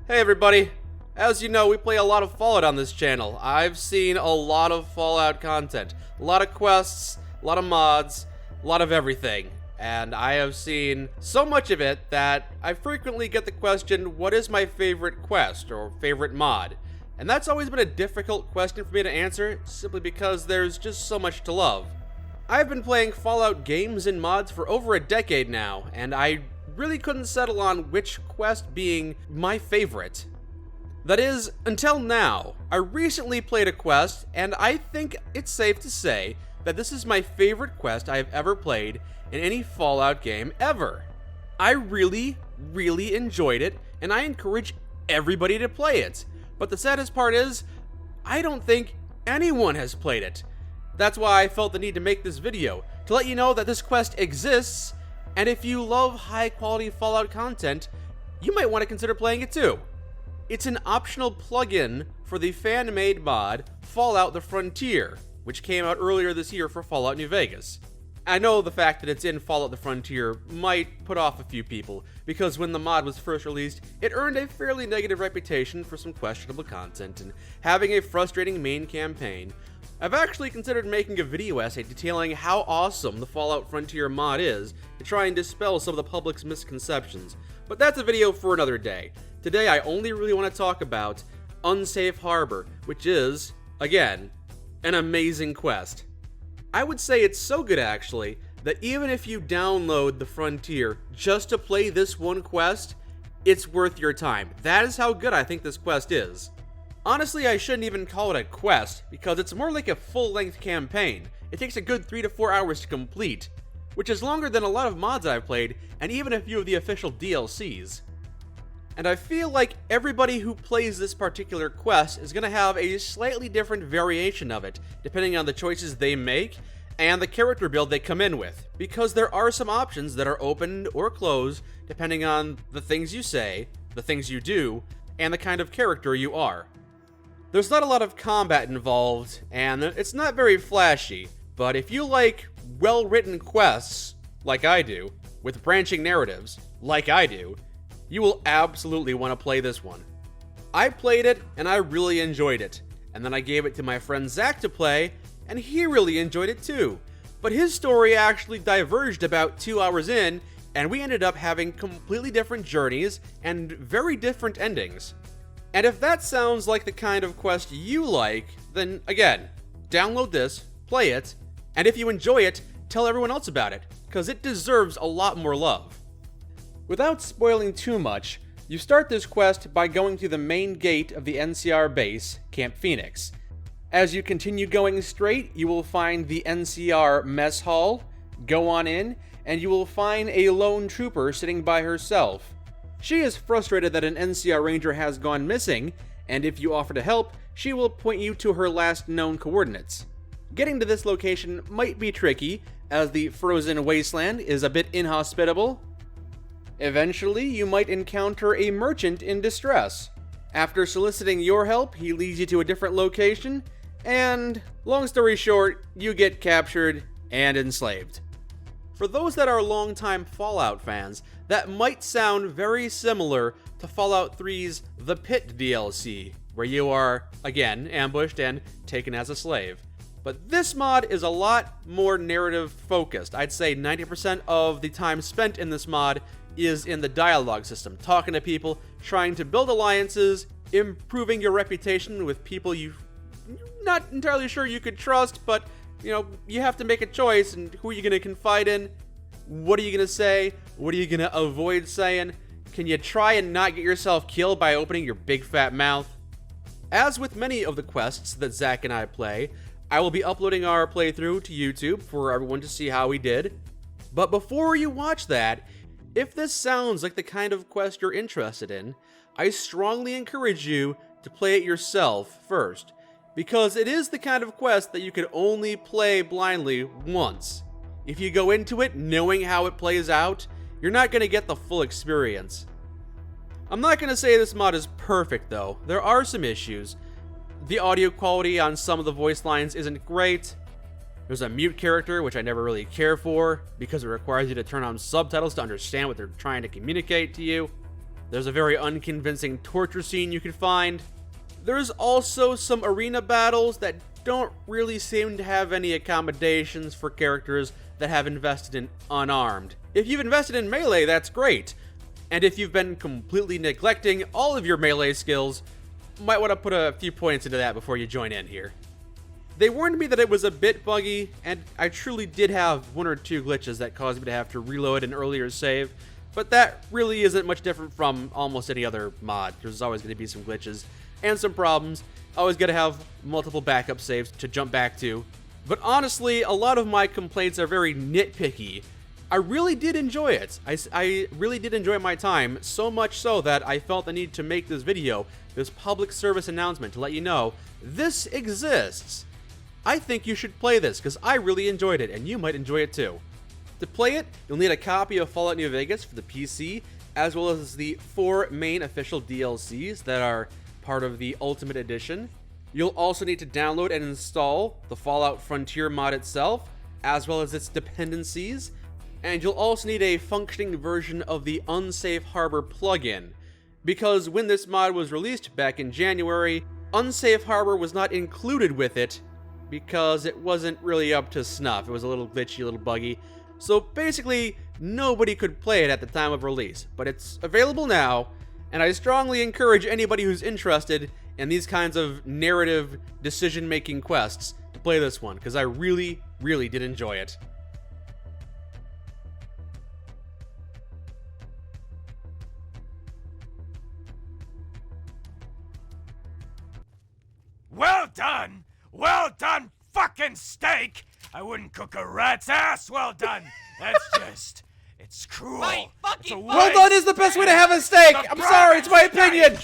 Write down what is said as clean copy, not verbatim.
Hey everybody! As you know, we play a lot of Fallout on this channel. I've seen a lot of Fallout content. A lot of quests, a lot of mods, a lot of everything. And I have seen so much of it that I frequently get the question, what is my favorite quest or favorite mod? And that's always been a difficult question for me to answer, simply because there's just so much to love. I've been playing Fallout games and mods for over a decade now, and I really couldn't settle on which quest being my favorite. That is, until now. I recently played a quest, and I think it's safe to say that this is my favorite quest I have ever played in any Fallout game ever. I really enjoyed it, and I encourage everybody to play it. But the saddest part is, I don't think anyone has played it. That's why I felt the need to make this video, to let you know that this quest exists, and if you love high-quality Fallout content, you might want to consider playing it too. It's an optional plugin for the fan-made mod Fallout: The Frontier, which came out earlier this year for Fallout New Vegas. I know the fact that it's in Fallout: The Frontier might put off a few people, because when the mod was first released, it earned a fairly negative reputation for some questionable content and having a frustrating main campaign. I've actually considered making a video essay detailing how awesome the Fallout Frontier mod is to try and dispel some of the public's misconceptions, but that's a video for another day. Today I only really want to talk about Unsafe Harbor, which is, again, an amazing quest. I would say it's so good actually, that even if you download the Frontier just to play this one quest, it's worth your time. That is how good I think this quest is. Honestly, I shouldn't even call it a quest, because it's more like a full-length campaign. It takes a good 3 to 4 hours to complete, which is longer than a lot of mods I've played, and even a few of the official DLCs. And I feel like everybody who plays this particular quest is going to have a slightly different variation of it, depending on the choices they make, and the character build they come in with, because there are some options that are opened or closed, depending on the things you say, the things you do, and the kind of character you are. There's not a lot of combat involved, and it's not very flashy, but if you like well-written quests, like I do, with branching narratives, like I do, you will absolutely want to play this one. I played it, and I really enjoyed it, and then I gave it to my friend Zach to play, and he really enjoyed it too. But his story actually diverged about 2 hours in, and we ended up having completely different journeys and very different endings. And if that sounds like the kind of quest you like, then again, download this, play it, and if you enjoy it, tell everyone else about it, because it deserves a lot more love. Without spoiling too much, you start this quest by going to the main gate of the NCR base, Camp Phoenix. As you continue going straight, you will find the NCR mess hall, go on in, and you will find a lone trooper sitting by herself. She is frustrated that an NCR ranger has gone missing, and if you offer to help, she will point you to her last known coordinates. Getting to this location might be tricky, as the frozen wasteland is a bit inhospitable. Eventually, you might encounter a merchant in distress. After soliciting your help, he leads you to a different location, and, long story short, you get captured and enslaved. For those that are longtime Fallout fans, that might sound very similar to Fallout 3's The Pit DLC, where you are, again, ambushed and taken as a slave. But this mod is a lot more narrative focused. I'd say 90% of the time spent in this mod is in the dialogue system, talking to people, trying to build alliances, improving your reputation with people you're not entirely sure you could trust, but you have to make a choice, and who are you going to confide in? What are you going to say? What are you going to avoid saying? Can you try and not get yourself killed by opening your big fat mouth? As with many of the quests that Zach and I play, I will be uploading our playthrough to YouTube for everyone to see how we did. But before you watch that, if this sounds like the kind of quest you're interested in, I strongly encourage you to play it yourself first, because it is the kind of quest that you can only play blindly once. If you go into it knowing how it plays out, you're not going to get the full experience. I'm not going to say this mod is perfect though. There are some issues. The audio quality on some of the voice lines isn't great. There's a mute character, which I never really care for, because it requires you to turn on subtitles to understand what they're trying to communicate to you. There's a very unconvincing torture scene you can find. There's also some arena battles that don't really seem to have any accommodations for characters that have invested in unarmed. If you've invested in melee, that's great. And if you've been completely neglecting all of your melee skills, you might want to put a few points into that before you join in here. They warned me that it was a bit buggy, and I truly did have 1 or 2 glitches that caused me to have to reload an earlier save, but that really isn't much different from almost any other mod. There's always going to be some glitches and some problems. Always got to have multiple backup saves to jump back to. But honestly, a lot of my complaints are very nitpicky. I really did enjoy it. I really did enjoy my time, so much so that I felt the need to make this video, this public service announcement to let you know this exists. I think you should play this because I really enjoyed it and you might enjoy it too. To play it, you'll need a copy of Fallout New Vegas for the PC, as well as the 4 main official DLCs that are part of the Ultimate Edition. You'll also need to download and install the Fallout Frontier mod itself, as well as its dependencies, and you'll also need a functioning version of the Unsafe Harbor plugin, because when this mod was released back in January, Unsafe Harbor was not included with it because it wasn't really up to snuff. It was a little glitchy, a little buggy. So basically, nobody could play it at the time of release, but it's available now, and I strongly encourage anybody who's interested in these kinds of narrative decision-making quests to play this one, because I really, really did enjoy it. Well done! Well done, fucking steak! I wouldn't cook a rat's ass well done! That's just... it's cruel. Wait, It's a Well done is the best way to have a steak! I'm sorry, it's my opinion!